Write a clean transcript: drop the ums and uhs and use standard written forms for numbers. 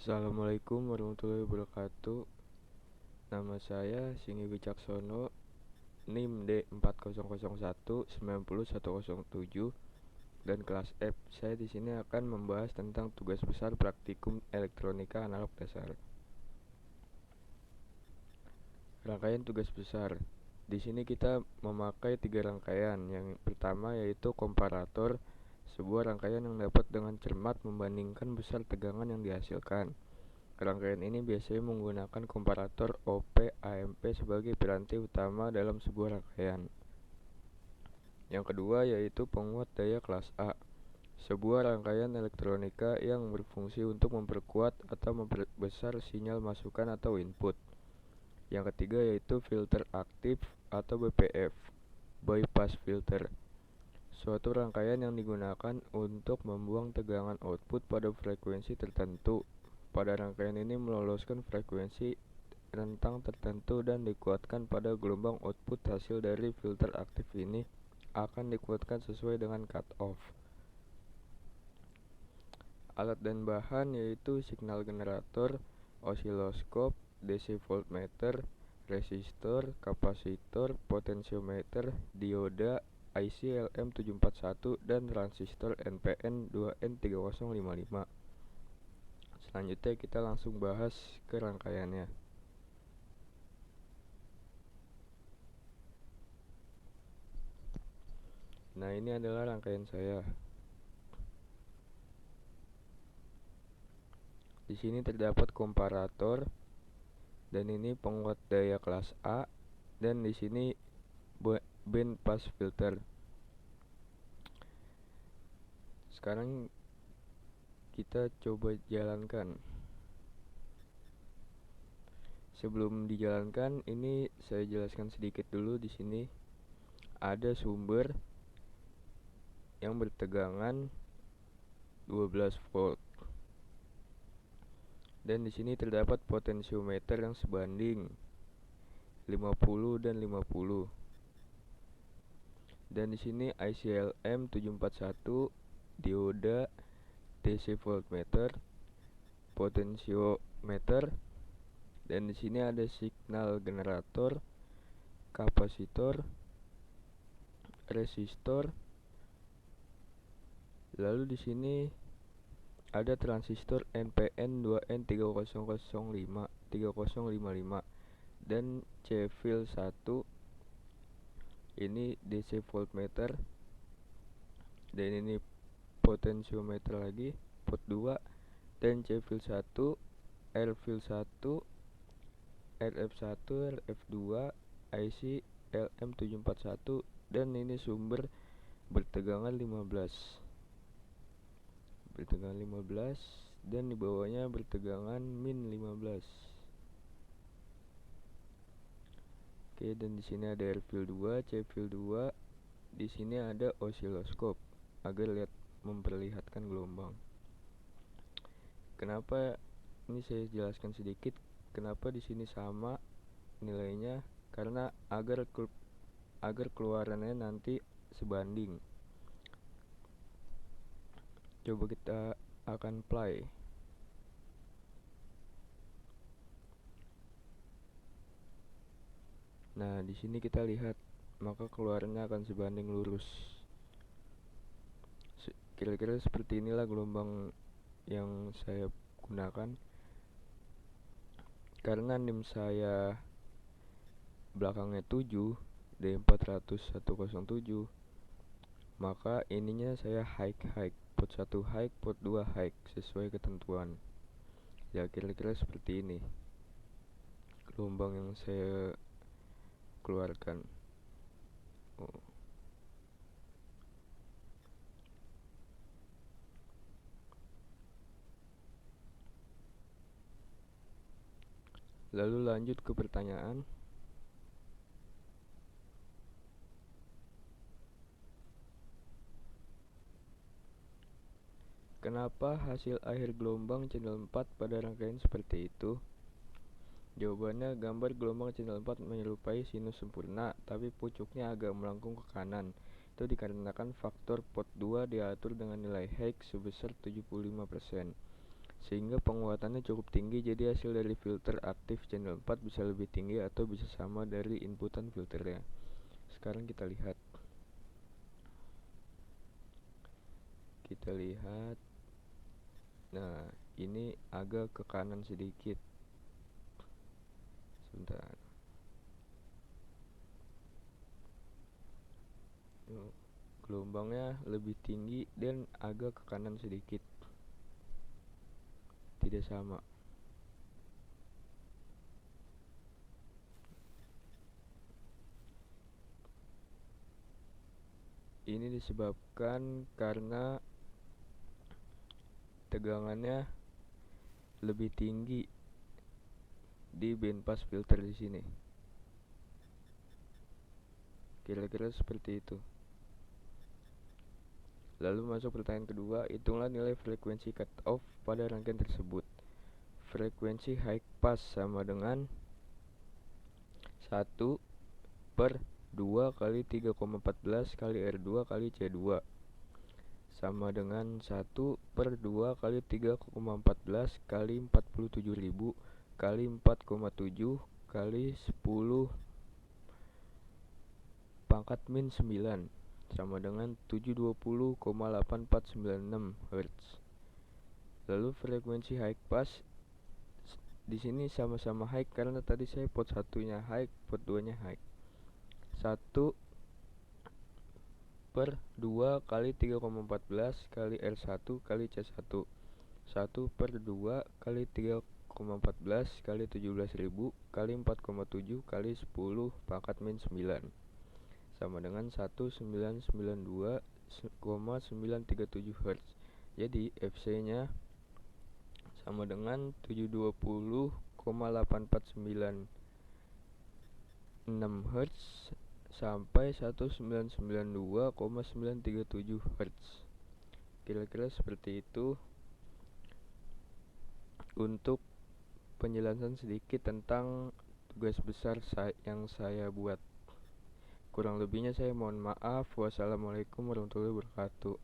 Assalamualaikum warahmatullahi wabarakatuh. Nama saya Singi Wicaksono, NIM D4001900107 dan kelas F. Saya di sini akan membahas tentang tugas besar praktikum elektronika analog dasar. Rangkaian tugas besar. Di sini kita memakai 3 rangkaian. Yang pertama yaitu komparator, sebuah rangkaian yang dapat dengan cermat membandingkan besar tegangan yang dihasilkan. Rangkaian ini biasanya menggunakan komparator OP-AMP sebagai piranti utama dalam sebuah rangkaian. Yang kedua yaitu penguat daya kelas A, sebuah rangkaian elektronika yang berfungsi untuk memperkuat atau memperbesar sinyal masukan atau input. Yang ketiga yaitu filter aktif atau BPF, bypass filter, suatu rangkaian yang digunakan untuk membuang tegangan output pada frekuensi tertentu. Pada rangkaian ini meloloskan frekuensi rentang tertentu dan dikuatkan pada gelombang output. Hasil dari filter aktif ini akan dikuatkan sesuai dengan cut-off. Alat dan bahan yaitu signal generator, osiloskop, DC voltmeter, resistor, kapasitor, potensiometer, dioda, IC LM741 dan transistor NPN 2N3055. Selanjutnya kita langsung bahas ke rangkaiannya. Nah, ini adalah rangkaian saya. Di sini terdapat komparator dan ini penguat daya kelas A dan di sini band pass filter. Sekarang kita coba jalankan. Sebelum dijalankan, ini saya jelaskan sedikit dulu. Di sini ada sumber yang bertegangan 12 volt. Dan di sini terdapat potensiometer yang sebanding 50 dan 50. Dan di sini ICLM 741, dioda, DC voltmeter, potensiometer, dan di sini ada signal generator, kapasitor, resistor. Lalu di sini ada transistor NPN 2N3055 dan C-fil 1. Ini DC voltmeter dan ini potensiometer lagi, port 2, dan C-fil 1, R-fil 1, RF1, RF2, IC LM741, dan ini sumber bertegangan 15 dan di bawahnya bertegangan min 15. Oke, dan di sini ada R-fil 2, C-fil 2. Di sini ada osiloskop agar memperlihatkan gelombang. Kenapa ini saya jelaskan sedikit kenapa di sini sama nilainya, karena agar keluarannya nanti sebanding. Coba kita akan play. Nah, di sini kita lihat, maka keluarannya akan sebanding lurus. Kira-kira seperti inilah gelombang yang saya gunakan. Karena NIM saya belakangnya 7, D40107, maka ininya saya high, port 1 high, port 2 high sesuai ketentuan. Ya, kira-kira seperti ini gelombang yang saya keluarkan. Lalu lanjut ke pertanyaan. Kenapa hasil akhir gelombang channel 4 pada rangkaian seperti itu? Jawabannya, gambar gelombang channel 4 menyerupai sinus sempurna, tapi pucuknya agak melengkung ke kanan. Itu dikarenakan faktor port 2 diatur dengan nilai Higgs sebesar 75%. sehingga penguatannya cukup tinggi, jadi hasil dari filter aktif channel 4 bisa lebih tinggi atau bisa sama dari inputan filternya. Sekarang kita lihat nah ini agak ke kanan sedikit, sebentar. Gelombangnya lebih tinggi dan agak ke kanan sedikit, tidak sama. Ini disebabkan karena tegangannya lebih tinggi di bandpass filter di sini. Kira-kira seperti itu. Lalu masuk pertanyaan kedua, hitunglah nilai frekuensi cut off pada rangkaian tersebut. Frekuensi high pass sama dengan 1 per 2 kali 3,14 kali R2 kali C2 sama dengan 1 per 2 kali 3,14 kali 47.000 kali 4,7 kali 10 pangkat min 9 sama dengan 720,8496 Hz. Lalu frekuensi high pass di sini sama-sama high karena tadi saya pot 1-nya high, pot 2-nya high. 1 per 2 kali 3,14 kali R1 kali C1. 1 per 2 kali 3,14 kali 17.000 kali 4,7 kali 10 pangkat min 9 sama dengan 1992,937 Hz. Jadi FC nya sama dengan 720,8496 Hz sampai 1992,937 Hz. Kira-kira seperti itu untuk penjelasan sedikit tentang tugas besar yang saya buat. Kurang lebihnya saya mohon maaf. Wassalamualaikum warahmatullahi wabarakatuh.